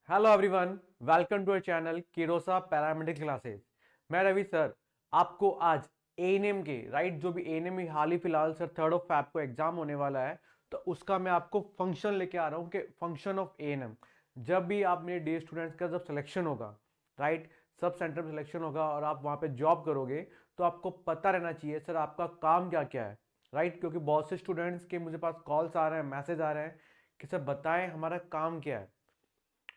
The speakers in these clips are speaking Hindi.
Hello everyone, welcome to our channel Kirosa paramedical classes. मैं रवि सर आपको आज एएनएम के जो भी एएनएम हाल ही फिलहाल सर 3 फैब को एग्जाम होने वाला है, तो उसका मैं आपको फंक्शन लेके आ रहा हूँ कि फंक्शन ऑफ एएनएम। जब भी आप मेरे डे स्टूडेंट्स का जब सिलेक्शन होगा, राइट, सब सेंटर में सिलेक्शन होगा और आप वहाँ पे जॉब करोगे, तो आपको पता रहना चाहिए सर आपका काम क्या क्या है, राइट। क्योंकि बहुत से स्टूडेंट्स के मुझे पास कॉल्स आ रहे हैं, मैसेज आ रहे हैं कि सर बताएं हमारा काम क्या है।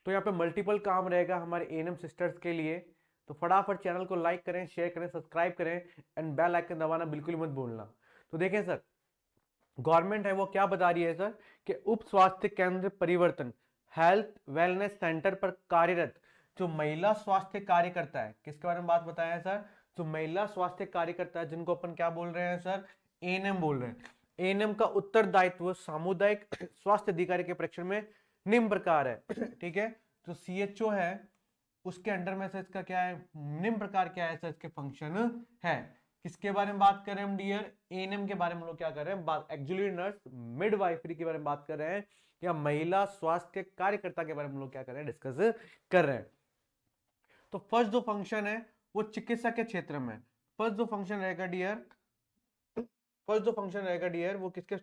तो यहाँ पे मल्टीपल काम रहेगा हमारे एएनएम सिस्टर्स के लिए। तो फटाफट चैनल को लाइक करें, शेयर करें, सब्सक्राइब करें एंड बेल आइकन दबाना बिल्कुल मत भूलना। तो देखें सर, गवर्नमेंट है वो क्या बता रही है सर कि उप स्वास्थ्य केंद्र परिवर्तन हेल्थ वेलनेस सेंटर पर कार्यरत जो महिला स्वास्थ्य कार्यकर्ता है, किसके बारे में बात बताया है सर? जो महिला स्वास्थ्य कार्यकर्ता है, जिनको अपन क्या बोल रहे हैं सर? एएनएम बोल रहे हैं। एएनएम का उत्तरदायित्व सामुदायिक स्वास्थ्य अधिकारी के परीक्षण में निम्न प्रकार है। ठीक है, जो सीएचओ है उसके अंडर में से इसका क्या है, निम्न प्रकार क्या है सर, इसके फंक्शन है। किसके बारे में बात कर रहे हैं हम डियर? एएनएम के बारे में हम लोग क्या कर रहे हैं बात, एक्चुअली नर्स मिडवाइफरी के बारे में बात कर रहे हैं, या महिला स्वास्थ्य कार्यकर्ता के बारे में हम लोग क्या कर रहे हैं, डिस्कस कर रहे हैं। तो फर्स्ट जो फंक्शन है वो चिकित्सा के क्षेत्र में, फर्स्ट जो फंक्शन रहेगा डियर, फर्स्ट जो फंक्शन रहेगा डियर वो किसके,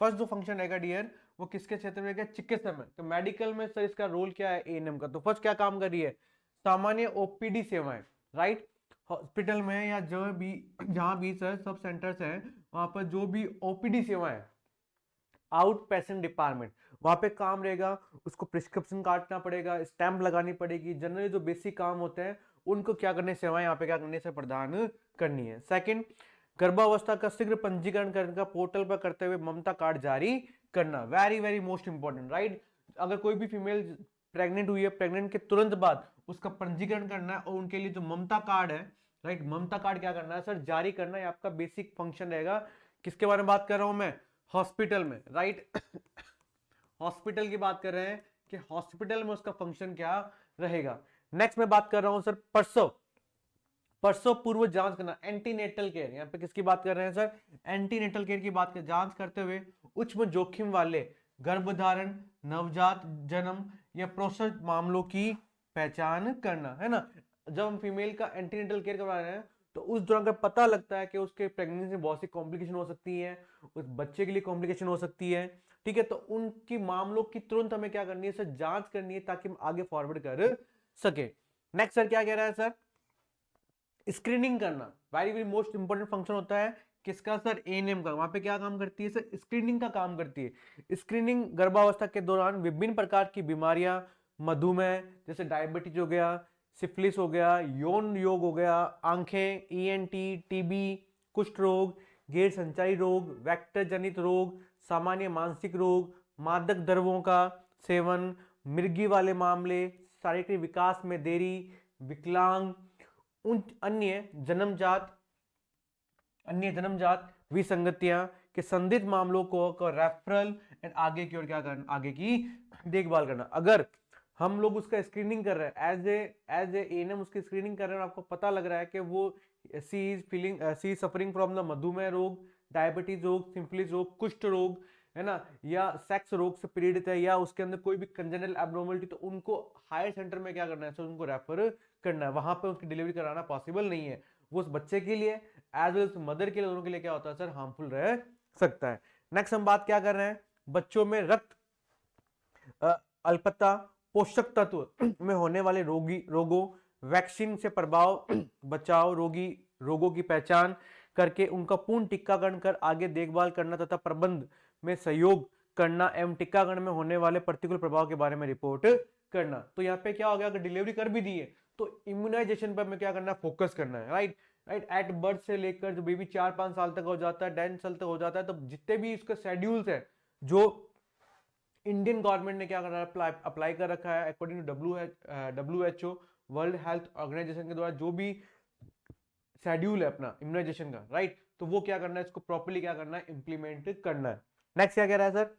फर्स्ट जो फंक्शन रहेगा डियर वो किसके क्षेत्र में रहेगा? चिकित्सा में। तो मेडिकल में सर इसका रोल क्या है एएनएम का? तो फर्स्ट क्या काम कर रही है? सामान्य ओपीडी सेवाएं, राइट। हॉस्पिटल में या जो भी जहां भी सर सब सेंटर्स हैं वहां पर जो भी ओपीडी सेवाएं, आउट पेशेंट डिपार्टमेंट, वहां पे काम रहेगा। उसको प्रिस्क्रिप्शन काटना पड़ेगा, स्टैंप लगानी पड़ेगी, जनरली जो बेसिक काम होते हैं उनको क्या करने, सेवाएं यहाँ पे क्या करने से प्रदान करनी है। सेकंड, गर्भावस्था का शीघ्र पंजीकरण करने का पोर्टल पर करते हुए ममता कार्ड जारी करना, very very most important, right. अगर कोई भी फीमेल प्रेग्नेंट हुई है, प्रेग्नेंट के तुरंत बाद उसका पंजीकरण करना है और उनके लिए जो ममता कार्ड है, राइट, ममता कार्ड क्या करना है सर, जारी करना है। आपका बेसिक फंक्शन रहेगा। किसके बारे में बात कर रहा हूं मैं? हॉस्पिटल में, राइट। हॉस्पिटल की बात कर रहे हैं कि हॉस्पिटल में उसका फंक्शन क्या रहेगा। नेक्स्ट मैं बात कर रहा हूं सर प्रसव, प्रसव पूर्व जांच करना, एंटीनेटल केयर। यहाँ पे किसकी बात कर रहे हैं सर? एंटीनेटल केयर की बात कर, जांच करते हुए उच्च जोखिम वाले गर्भधारण, नवजात जन्म या प्रसव मामलों की पहचान करना, है ना। जब हम फीमेल का एंटीनेटल केयर करवा रहे हैं तो उस दौरान का पता लगता है कि उसके प्रेगनेंसी में बहुत सी कॉम्प्लिकेशन हो सकती है, उस बच्चे के लिए कॉम्प्लिकेशन हो सकती है। ठीक है, तो उनकी मामलों की तुरंत हमें क्या करनी है सर, जांच करनी है ताकि हम आगे फॉरवर्ड कर सके। नेक्स्ट सर क्या कह रहा है सर? स्क्रीनिंग करना, very very most important function होता है किसका सर? एएनएम का। वहां पे क्या काम करती है सर? स्क्रीनिंग का काम करती है। स्क्रीनिंग गर्भावस्था के दौरान विभिन्न प्रकार की बीमारियां, मधुमेह जैसे डायबिटीज हो गया, सिफिलिस हो गया, यौन योग हो गया, आंखें, ईएनटी, टीबी, कुष्ठ रोग, गैर संचारी रोग, वेक्टर जनित रोग, सामान्य मानसिक रोग, मादक द्रव्यों का सेवन, मिर्गी वाले मामले, शारीरिक विकास में देरी, विकलांग, उन अन्य जन्मजात विसंगतियां के संदिग्ध मामलों को रेफरल एंड आगे की ओर क्या करना, आगे की देखभाल करना। अगर हम लोग उसका स्क्रीनिंग कर रहे हैं एज ए एएनएम, उसकी स्क्रीनिंग कर रहे हैं और आपको पता लग रहा है कि वो सी सफरिंग फ्रॉम द मधुमेह रोग, डायबिटीज रोग, सिम्फिलिस रोग, कुष्ठ रोग, है ना, या सेक्स रोग से पीड़ित है, या उसके अंदर कोई भी कंजेनिटल एब्नॉर्मलिटी, तो उनको हायर सेंटर में क्या करना है, तो उनको रेफर करना है। वहां पे उसकी डिलीवरी कराना पॉसिबल नहीं है। वो उस बच्चे के लिए एज वेल मदर के लिए, दोनों के लिए क्या होता है सर, हार्मफुल रह सकता है। नेक्स्ट हम बात क्या कर रहे हैं? बच्चों में रक्त अल्पता, पोषक तत्व में होने वाले रोगों, वैक्सीन से प्रभाव, बचाव, रोगों की पहचान करके उनका पूर्ण टीकाकरण कर आगे देखभाल करना तथा प्रबंध में सहयोग करना एवं टीकाकरण में होने वाले प्रतिकूल प्रभाव के बारे में रिपोर्ट करना। तो यहाँ पे क्या हो गया, अगर डिलीवरी कर भी दी है तो इम्यूनाइजेशन पर हमें क्या करना है, फोकस करना है, राइट। राइट, एट बर्थ से लेकर जो बेबी 4-5 साल तक हो जाता है, 10 साल तक हो जाता है, तो जितने भी इसके शेड्यूल्स है जो इंडियन गवर्नमेंट ने क्या कर रहा है, अप्लाई कर रखा है according to WHO, World Health Organization के द्वारा जो भी शेड्यूल है अपना इम्यूनाइजेशन का, राइट, तो वो क्या करना है, इसको प्रॉपर्ली क्या करना है, इंप्लीमेंट करना है। नेक्स्ट क्या कह रहा है सर?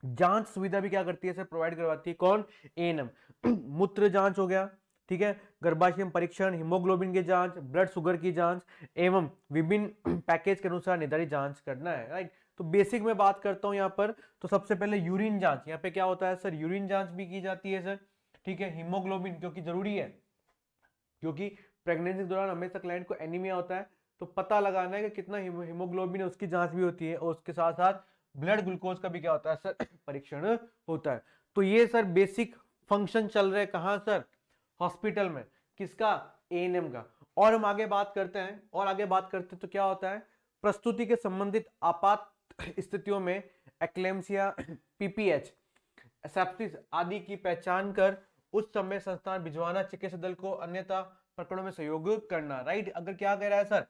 जांच सुविधा भी क्या करती है सर, प्रोवाइड करवाती है। कौन? एएनएम। मूत्र जांच हो गया, ठीक है, गर्भाशय परीक्षण, हीमोग्लोबिन की जांच, ब्लड शुगर की जांच एवं विभिन्न पैकेज के अनुसार निर्धारित जांच करना है, राइट। तो बेसिक में बात करता हूं यहाँ पर, तो सबसे पहले यूरिन जांच। यहाँ पे क्या होता है सर, यूरिन जांच भी की जाती है सर, ठीक है। हीमोग्लोबिन क्योंकि जरूरी है, क्योंकि प्रेगनेंसी के दौरान हमेशा क्लाइंट को एनीमिया होता है, तो पता लगाना है कि कितना हीमोग्लोबिन है, उसकी जांच भी होती है, और उसके साथ साथ ब्लड ग्लूकोज का भी क्या होता है सर, परीक्षण होता है। तो ये सर बेसिक फंक्शन चल रहे हैं कहाँ सर, हॉस्पिटल में, किसका, एएनएम का। और हम आगे बात करते हैं, तो क्या होता है, प्रस्तुति के संबंधित आपात स्थितियों में एक्लेम्सिया, पीपीएच, सेप्सिस आदि की पहचान कर उस समय संस्थान भिजवाना, चिकित्सा दल को अन्यथा प्रकरणों में सहयोग करना, राइट। अगर क्या कह रहा है सर,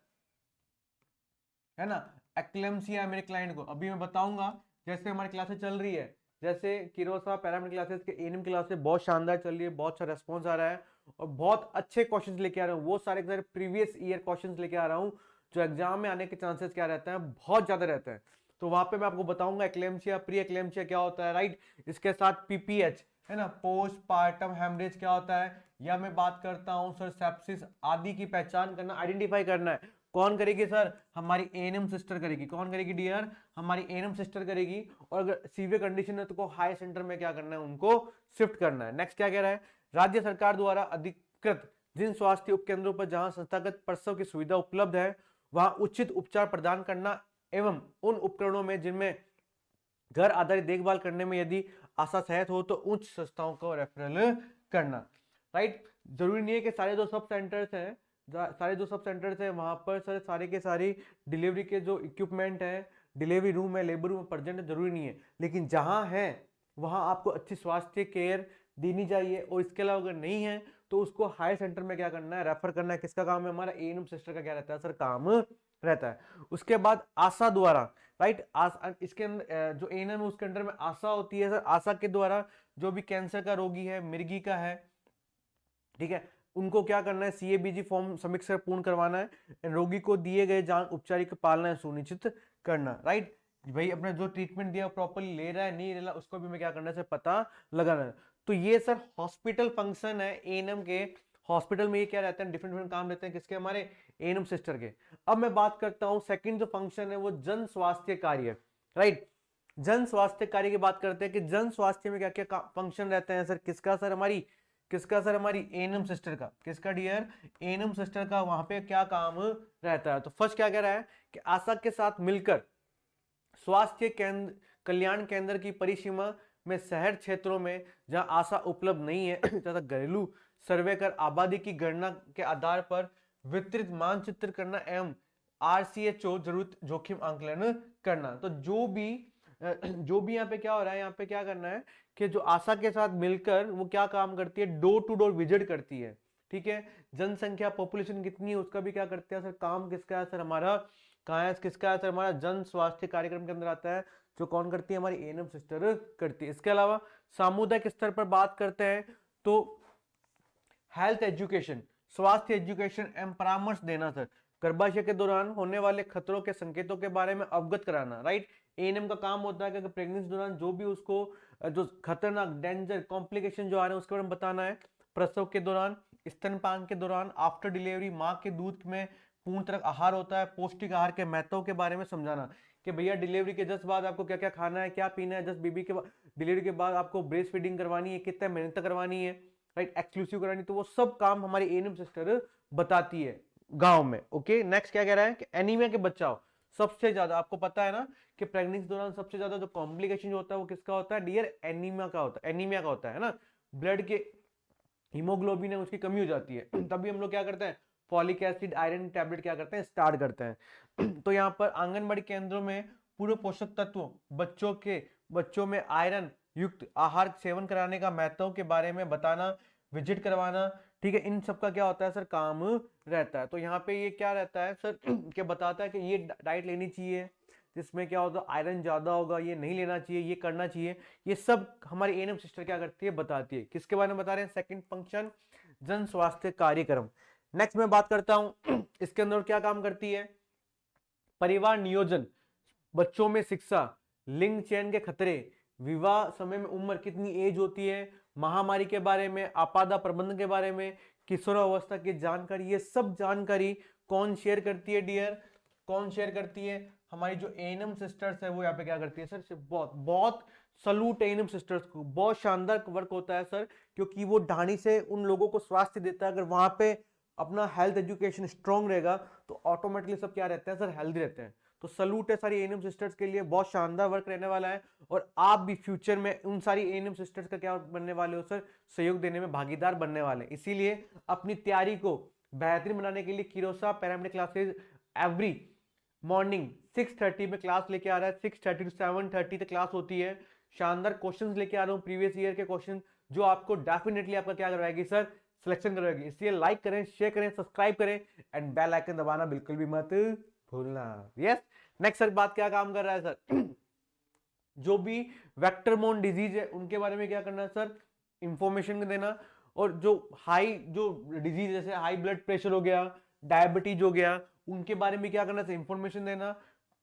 है ना, एक्लेम्सिया मेरे क्लाइंट को, अभी मैं बताऊंगा, जैसे हमारी क्लासेस चल रही है, जैसे किरोसा पैरामेडिक क्लासेस के एएनएम क्लासेस बहुत शानदार चल रही है, बहुत अच्छा रेस्पॉन्स आ रहा है, और बहुत अच्छे क्वेश्चंस लेके आ रहा हूँ, वो सारे प्रीवियस ईयर क्वेश्चंस लेके आ रहा हूँ, जो एग्जाम में आने के चांसेस क्या रहते हैं, बहुत ज्यादा रहते हैं। तो वहां पे मैं आपको बताऊंगा एक्लेम्सिया, प्री एक्लेम्सिया क्या होता है, राइट। इसके साथ पीपीएच, है ना, पोस्ट पार्टम हेमरेज क्या होता है, या मैं बात करता हूं सर सेप्सिस आदि की पहचान करना, आइडेंटिफाई करना है। कौन करेगी सर, हमारी एएनएम सिस्टर करेगी। कौन करेगी डियर, हमारी एएनएम सिस्टर करेगी। और अगर सीवियर कंडीशन है तो हाई सेंटर में क्या करना है, उनको शिफ्ट करना है। नेक्स्ट क्या कह रहा है, राज्य सरकार द्वारा अधिकृत जिन स्वास्थ्य उपकेंद्रों पर जहां संस्थागत प्रसव की सुविधा उपलब्ध है, वहां उचित उपचार प्रदान करना, एवं उन उपकरणों में जिनमें घर आधारित देखभाल करने में यदि आशा सहत हो तो उच्च संस्थाओं को रेफरल करना, राइट। जरूरी नहीं है कि सारे जो सब सेंटर्स हैं, वहां पर सर सारे के सारी डिलीवरी के जो इक्विपमेंट है, डिलीवरी रूम है, लेबर रूम प्रेजेंट है, जरूरी नहीं है, लेकिन जहां है वहां आपको अच्छी स्वास्थ्य केयर देनी चाहिए। और इसके अलावा अगर नहीं है तो उसको हायर सेंटर में क्या करना है, रेफर करना है। किसका काम है, हमारा एएनएम सिस्टर का क्या रहता है सर, काम रहता है। उसके बाद आशा द्वारा, राइट, इसके अंदर जो एएनएम है उसके अंडर में आशा होती है सर। आशा के द्वारा जो भी कैंसर का रोगी है, मिर्गी का है, ठीक है, उनको क्या करना है, सीएबीजी फॉर्म समीक्षा पूर्ण करवाना है, रोगी को दिए गए जान उपचार की पालना सुनिश्चित करना, राइट। भाई अपना जो ट्रीटमेंट दिया प्रॉपर्ली ले रहा है नहीं ले रहा, उसको भी मैं क्या करना है, पता लगाना है। तो ये सर हॉस्पिटल फंक्शन है एएनएम के। हॉस्पिटल में ये क्या रहते हैं, डिफरेंट डिफरेंट काम रहते हैं, किसके, हमारे एएनएम सिस्टर के। अब मैं बात करता हूं सेकंड जो फंक्शन है वो जन स्वास्थ्य कार्य, राइट। जन स्वास्थ्य कार्य की बात करते हैं कि जन स्वास्थ्य में क्या क्या फंक्शन रहते हैं सर, किसका सर, हमारी एएनएम सिस्टर का। किसका डियर, एएनएम सिस्टर का। वहां पे क्या काम रहता है, तो फर्स्ट क्या कह रहा है कि आशा के साथ मिलकर स्वास्थ्य केंद्र, कल्याण केंद्र की परिसीमा में शहर क्षेत्रों में जहां आशा उपलब्ध नहीं है तथा घरेलू सर्वे कर आबादी की गणना के आधार पर विस्तृत मानचित्र करना एवं आरसीएचओ जरूरत जोखिम आंकलन करना। तो जो भी यहाँ पे क्या हो रहा है, यहाँ पे क्या करना है कि जो आशा के साथ मिलकर वो क्या काम करती है, डोर टू डोर विजिट करती है, ठीक है। जनसंख्या पॉपुलेशन कितनी है उसका भी क्या करते हैं सर, काम किसका है सर, हमारा कहाँ है, किसका है सर, हमारा जन स्वास्थ्य कार्यक्रम के अंदर आता है, जो कौन करती है, हमारी एएनएम सिस्टर करती है। इसके अलावा सामुदायिक स्तर पर बात करते हैं तो हेल्थ एजुकेशन, स्वास्थ्य एजुकेशन एवं परामर्श देना सर। गर्भाशय के दौरान होने वाले खतरों के संकेतों के बारे में अवगत कराना, राइट। एएनएम का काम होता है कि प्रेगनेंसी के दौरान जो भी उसको जो खतरनाक डेंजर कॉम्प्लिकेशन जो आ रहे हैं उसके बारे में बताना है। प्रसव के दौरान, स्तनपान के दौरान, आफ्टर डिलीवरी माँ के दूध में पूर्ण तरह आहार होता है, पौष्टिक आहार के महत्व के बारे में समझाना कि भैया डिलीवरी के जस्ट बाद आपको क्या क्या खाना है, क्या पीना है, जस्ट बेबी के डिलीवरी के बाद आपको ब्रेस्ट फीडिंग करवानी है, कितने महीने तक करवानी है, राइट, एक्सक्लूसिव करानी। तो वो सब काम हमारी एएनएम सिस्टर बताती है गांव में। ओके, नेक्स्ट क्या कह रहा है कि एनीमिया के बचाव सबसे ज्यादा, आपको पता है ना कि प्रेगनेंसी के दौरान सबसे ज्यादा जो कॉम्प्लिकेशन होता है वो किसका होता है डियर, एनीमिया का होता है ना। ब्लड के हीमोग्लोबिन है उसकी कमी हो जाती है तभी हम लोग क्या करते हैं, फॉलिक एसिड आयरन टैबलेट क्या करते हैं, स्टार्ट करते हैं तो यहाँ पर आंगनबाड़ी केंद्रों में पूर्व पोषक तत्वों, बच्चों में आयरन युक्त आहार सेवन कराने का महत्व के बारे में बताना, विजिट करवाना, ठीक है, इन सब का क्या होता है सर, काम रहता है। तो यहाँ पे ये क्या रहता है सर क्या बताता है कि ये डाइट लेनी चाहिए जिसमें क्या होता है आयरन ज्यादा होगा, ये नहीं लेना चाहिए, ये करना चाहिए, ये सब हमारी एएनएम सिस्टर क्या करती है, बताती है। किसके बारे में बता रहे हैं, सेकंड फंक्शन जन स्वास्थ्य कार्यक्रम। नेक्स्ट मैं बात करता हूं इसके अंदर क्या काम करती है, परिवार नियोजन, बच्चों में शिक्षा, लिंग चयन के खतरे, विवाह समय में उम्र कितनी एज होती है, महामारी के बारे में, आपदा प्रबंधन के बारे में, किशोरावस्था की जानकारी, ये सब जानकारी कौन शेयर करती है डियर, कौन शेयर करती है, हमारी जो एएनएम सिस्टर्स है वो यहाँ पे क्या करती है सर, बहुत बहुत सलूट एएनएम सिस्टर्स को, बहुत शानदार वर्क होता है सर, क्योंकि वो ढाणी से उन लोगों को स्वास्थ्य देता है। अगर वहां पे अपना हेल्थ एजुकेशन स्ट्रांग रहेगा तो ऑटोमेटिकली सब क्या रहते हैं सर, हेल्दी रहते हैं। तो सलूट है सारी एएनएम सिस्टर्स के लिए, बहुत शानदार वर्क रहने वाला है। और आप भी फ्यूचर में उन सारी एएनएम सिस्टर्स का क्या बनने वाले हो सर, सहयोग देने में भागीदार बनने वाले। इसीलिए अपनी तैयारी को बेहतरीन बनाने के लिए किरोसा पैरामेडिक क्लासेस एवरी मॉर्निंग 6:30 में क्लास लेके आ रहा है। 6:30 to 7:30 तक क्लास होती है। शानदार क्वेश्चंस लेके आ रहा हूँ, प्रीवियस ईयर के क्वेश्चन, जो आपको डेफिनेटली आपका क्या करवाएगी सर, सिलेक्शन करवाएगी। इसलिए लाइक करें, शेयर करें, सब्सक्राइब करें एंड बेल आइकन दबाना बिल्कुल भी मत भूलना। यस, नेक्स्ट सर बात क्या काम कर रहा है सर, जो भी वेक्टरमोन डिजीज है उनके बारे में क्या करना है सर, इंफॉर्मेशन देना। और जो हाई जो डिजीज जैसे हाई ब्लड प्रेशर हो गया, डायबिटीज हो गया, उनके बारे में क्या करना है, इंफॉर्मेशन देना।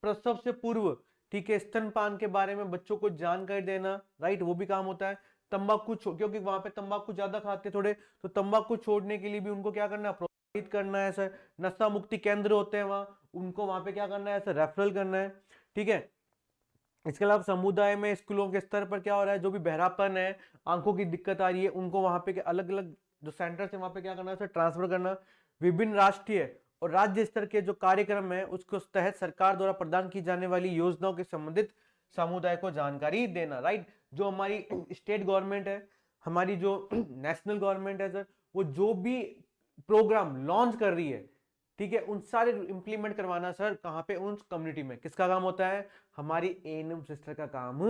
प्रसव से पूर्व, ठीक है, स्तनपान के बारे में बच्चों को जानकारी देना, राइट, वो भी काम होता है। तंबाकू क्योंकि वहां पे तंबाकू ज्यादा खाते थोड़े, तो तंबाकू छोड़ने के लिए भी उनको क्या करना है, प्रोत्साहित करना है सर। नशा मुक्ति केंद्र होते हैं वहां, उनको वहां पे क्या करना है सर, रेफरल करना है, ठीक है। इसके अलावा समुदाय में स्कूलों के स्तर पर क्या हो रहा है, जो भी बहरापन है, आंखों की दिक्कत आ रही है, उनको वहां पे अलग अलग जो सेंटर्स है वहां पे क्या करना है, ट्रांसफर करना। विभिन्न राष्ट्रीय और राज्य स्तर के जो कार्यक्रम है उसको तहत सरकार द्वारा प्रदान की जाने वाली योजनाओं के संबंधित समुदाय को जानकारी देना, राइट। जो हमारी स्टेट गवर्नमेंट है, हमारी जो नेशनल गवर्नमेंट है सर, वो जो भी प्रोग्राम लॉन्च कर रही है, ठीक है, उन सारे इंप्लीमेंट करवाना सर कहां पे, उन कम्युनिटी में। किसका काम होता है, हमारी एएनएम सिस्टर का काम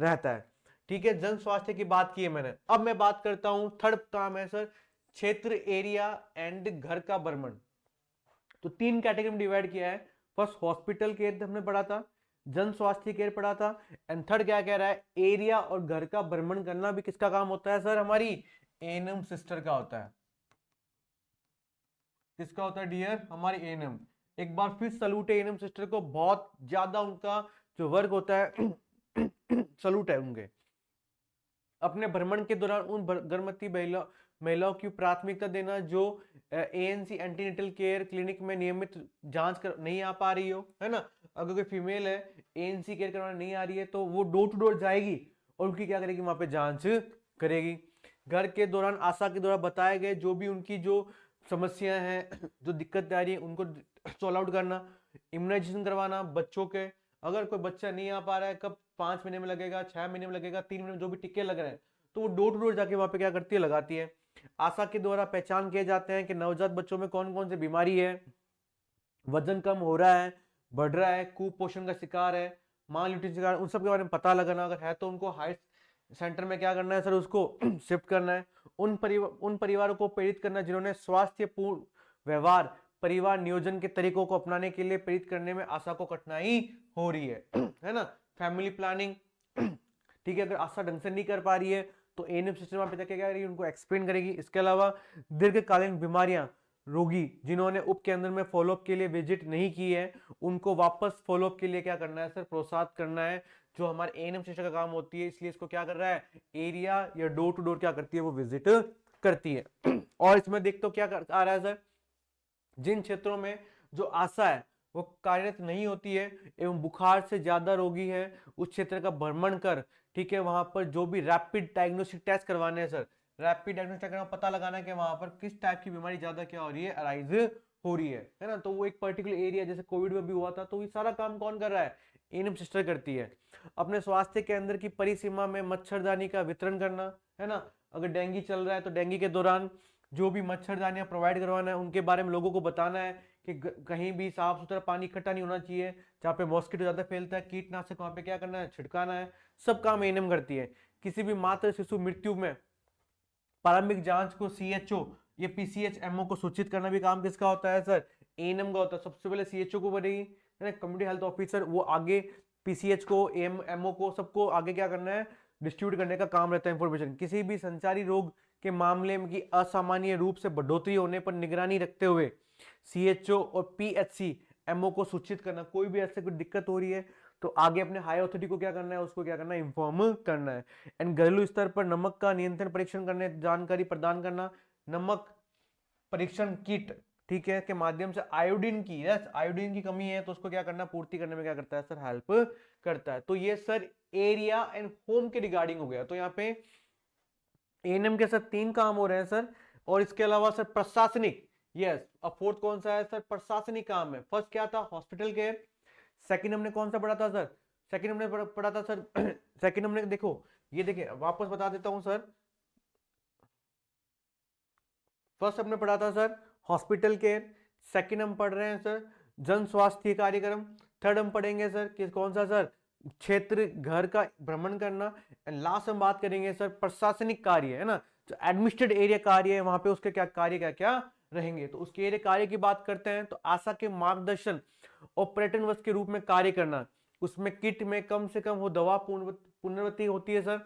रहता है, ठीक है। जन स्वास्थ्य की बात की है मैंने, अब मैं बात करता हूं थर्ड काम है सर, क्षेत्र, एरिया एंड घर का भ्रमण। तो 3 कैटेगरी में डिवाइड किया है। फर्स्ट हॉस्पिटल केयर हमने पढ़ा था, जन स्वास्थ्य केयर पढ़ा था, एंड थर्ड क्या कह रहा है, एरिया और घर का भ्रमण करना भी किसका काम होता है सर, हमारी एएनएम सिस्टर का होता है। किसका होता है डियर, हमारी एएनएम। एक बार फिर सलूट है एएनएम सिस्टर को, बहुत ज्यादा उनका जो वर्क होता है सलूट है उनके। अपने भ्रमण के दौरान उन गर्भवती महिलाओं की प्राथमिकता देना जो एएनसी एंटीनेटल केयर क्लिनिक में नियमित जांच कर नहीं आ पा रही हो, है ना। अगर कोई फीमेल है, एएनसी केयर करवाने नहीं आ रही है, तो वो डोर टू डोर जाएगी और उनकी क्या करेगी, वहां पे जांच करेगी। घर के दौरान आशा के द्वारा बताए गए जो भी उनकी जो समस्या है, जो दिक्कत आ रही है, उनको सॉल्व आउट करना। इम्यूनाइजेशन करवाना बच्चों के, अगर कोई बच्चा नहीं आ पा रहा है, कब 5 महीने में लगेगा, 6 महीने में लगेगा, 3 महीने में, जो भी टिक्के लग रहे हैं, तो वो डोर टू डोर जाके वहां पे क्या करती है, लगाती है। आशा के द्वारा पहचान किए जाते हैं कि नवजात बच्चों में कौन कौन सी बीमारी है, वजन कम हो रहा है, बढ़ रहा है, कुपोषण का शिकार है, माल न्यूट्रिशन शिकार, उन सब के बारे में पता लगाना। अगर है तो उनको हाई सेंटर में क्या करना है सर, उसको शिफ्ट करना है। उन परिवारों को प्रेरित करना जिन्होंने स्वास्थ्य पूर्ण व्यवहार परिवार नियोजन के तरीकों को अपनाने के लिए प्रेरित करने में आशा को कठिनाई हो रही है ना। फैमिली प्लानिंग, ठीक है, अगर आशा ढंग से नहीं कर पा रही है तो एएनएम सिस्टम वहां पे जाके क्या करेगी, उनको एक्सप्लेन करेगी। इसके अलावा दीर्घकालीन बीमारियां, रोगी जिन्होंने उप केंद्र में फॉलोअप के लिए विजिट नहीं की है, उनको वापस फॉलोअप के लिए क्या करना है सर, प्रोत्साहित करना है, जो हमारे एएनएम सिस्टर का काम होती है। इसलिए इसको क्या कर रहा है, एरिया या डोर टू डोर क्या करती है, वो विजिट करती है। और इसमें देखते हो क्या आ रहा है सर, जिन क्षेत्रों में जो आशा है वो कार्यरत नहीं होती है एवं बुखार से ज्यादा रोगी है, उस क्षेत्र का भ्रमण कर, ठीक है, वहां पर जो भी रैपिड डायग्नोस्टिक टेस्ट करवाने हैं सर, रैपिड डायग्नोस्टिक करना, पता लगाना है कि वहां पर किस टाइप की बीमारी ज्यादा क्या हो रही है, अराइज हो रही है ना। तो वो एक पर्टिकुलर एरिया, जैसे कोविड में भी हुआ था, तो ये सारा काम कौन कर रहा है, एएनएम सिस्टर करती है। अपने स्वास्थ्य केंद्र की परिसीमा में मच्छरदानी का वितरण करना, है ना। अगर डेंगू चल रहा है तो डेंगू के दौरान जो भी मच्छरदानियां प्रोवाइड करवाना है, उनके बारे में लोगों को बताना है कि कहीं भी साफ सुथरा पानी इकट्ठा नहीं होना चाहिए, जहाँ पे मॉस्किटो ज्यादा फैलता है, कीटनाशक वहां पे क्या करना है, छिड़काना है। सब काम एएनएम करती है। किसी भी मातृ शिशु मृत्यु में प्रारंभिक जांच को सीएचओ या पीसीएचएमओ को सूचित करना भी काम किसका होता है सर, एएनएम का होता है। सबसे पहले सीएचओ को बढ़ेगी, कम्युनिटी हेल्थ ऑफिसर, वो आगे पीसीएच को, एमओ को, सबको आगे क्या करना है, डिस्ट्रीब्यूट करने का काम रहता है इंफॉर्मेशन। किसी भी संचारी रोग के मामले में की असामान्य रूप से बढ़ोतरी होने पर निगरानी रखते हुए सीएचओ और पीएचसी एमओ को सूचित करना। कोई भी ऐसे कोई दिक्कत हो रही है तो आगे अपने हाई अथॉरिटी को क्या करना है, उसको क्या करना है, इन्फॉर्म करना है। एंड घरेलू स्तर पर नमक का नियंत्रण परीक्षण करने जानकारी प्रदान करना, नमक परीक्षण किट ठीक है, के माध्यम से आयोडीन की, यस आयोडीन की कमी है तो उसको क्या करना, पूर्ति करने में क्या करता है सर, हेल्प करता है। तो ये सर एरिया एंड होम के रिगार्डिंग हो गया। तो यहाँ पे एएनएम के सर 3 काम हो रहे हैं सर, और इसके अलावा सर प्रशासनिक, यस अब फोर्थ कौन सा है सर, प्रशासनिक काम है। फर्स्ट क्या था, हॉस्पिटल के। सेकंड हमने कौन सा पढ़ा था सर, सेकंड हमने पढ़ा था सर सेकंड हमने देखो, ये देखिए वापस बता देता हूं सर। फर्स्ट हमने पढ़ा था सर हॉस्पिटल केयर, सेकंड हम पढ़ रहे हैं सर जन स्वास्थ्य कार्यक्रम, थर्ड हम पढ़ेंगे सर कि कौन सा सर, क्षेत्र घर का भ्रमण करना, एंड लास्ट हम बात करेंगे सर प्रशासनिक कार्य, है ना, जो एडमिनिस्ट्रेटिव एरिया कार्य है वहां पे उसके क्या कार्य क्या क्या रहेंगे। तो उसके एरिया कार्य की बात करते हैं तो आशा के मार्गदर्शन और पर्यटन वर्ष के रूप में कार्य करना, उसमें किट में कम से कम वो दवा पुनर्वती होती है सर,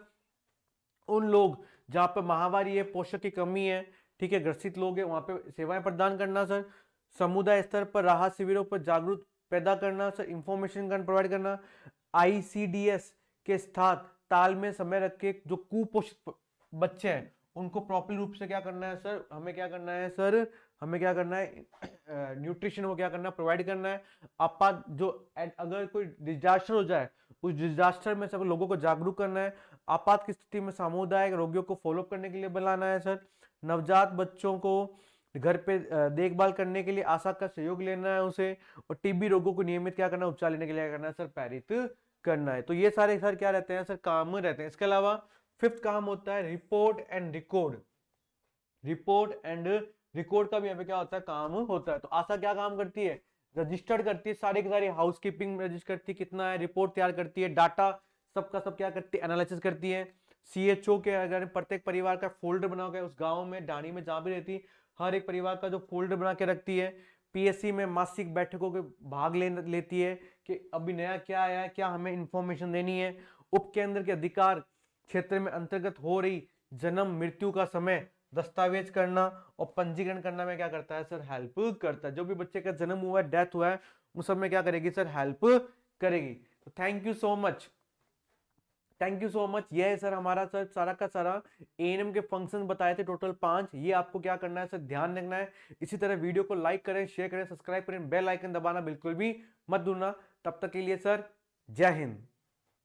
उन लोग जहां पर महामारी है, पोषक की कमी है, ठीक है, ग्रसित लोग हैं, वहां पे सेवाएं प्रदान करना सर। समुदाय स्तर पर राहत शिविरों पर जागरूक पैदा करना सर, इंफॉर्मेशन प्रोवाइड करना। आईसीडीएस के साथ तालमेल समय रख के जो कुपोषित बच्चे हैं उनको प्रॉपर रूप से क्या करना है सर, हमें क्या करना है सर, हमें क्या करना है न्यूट्रिशन वो क्या करना है, प्रोवाइड करना है। आपात जो अगर कोई डिजास्टर हो जाए उस डिजास्टर में सब लोगों को जागरूक करना है। आपात की स्थिति में सामुदायिक रोगियों को फॉलोअप करने के लिए बुलाना है सर। नवजात बच्चों को घर पे देखभाल करने के लिए आशा का सहयोग लेना है उसे, और टीबी रोगों को नियमित क्या करना है, उपचार लेने के लिए क्या करना है सर, प्रेरित करना है। तो ये सारे सर क्या रहते हैं सर, काम रहते हैं। इसके अलावा फिफ्थ काम होता है report and record, report and record का भी यहाँ पे क्या होता है, काम होता है। तो आशा क्या काम करती है, रजिस्टर्ड करती है सारे के सारे, हाउसकीपिंग रजिस्टर करती है कितना है, रिपोर्ट तैयार करती है, डाटा सबका सब क्या करती है, एनालिसिस करती है। सीएचओ के अगर प्रत्येक परिवार का फोल्डर बना गया उस गांव में डाणी में जहां भी रहती है, हर एक परिवार का जो फोल्डर बना के रखती है। पीएससी में मासिक बैठकों के भाग लेती है कि अभी नया क्या आया है, क्या हमें इंफॉर्मेशन देनी है। उप केंद्र के अधिकार क्षेत्र में अंतर्गत हो रही जन्म मृत्यु का समय दस्तावेज करना और पंजीकरण करना में क्या करता है सर, हेल्प करता है। जो भी बच्चे का जन्म हुआ है, डेथ हुआ है, उस सब में क्या करेगी सर, हेल्प करेगी। तो thank you so much, thank you so much. ये है सर हमारा सर सारा का सारा एएनएम के फंक्शन बताए थे टोटल 5। ये आपको क्या करना है सर, ध्यान रखना है। इसी तरह वीडियो को लाइक करें, शेयर करें, सब्सक्राइब करें, बेल आइकन दबाना बिल्कुल भी मत भूलना। तब तक के लिए सर जय हिंद।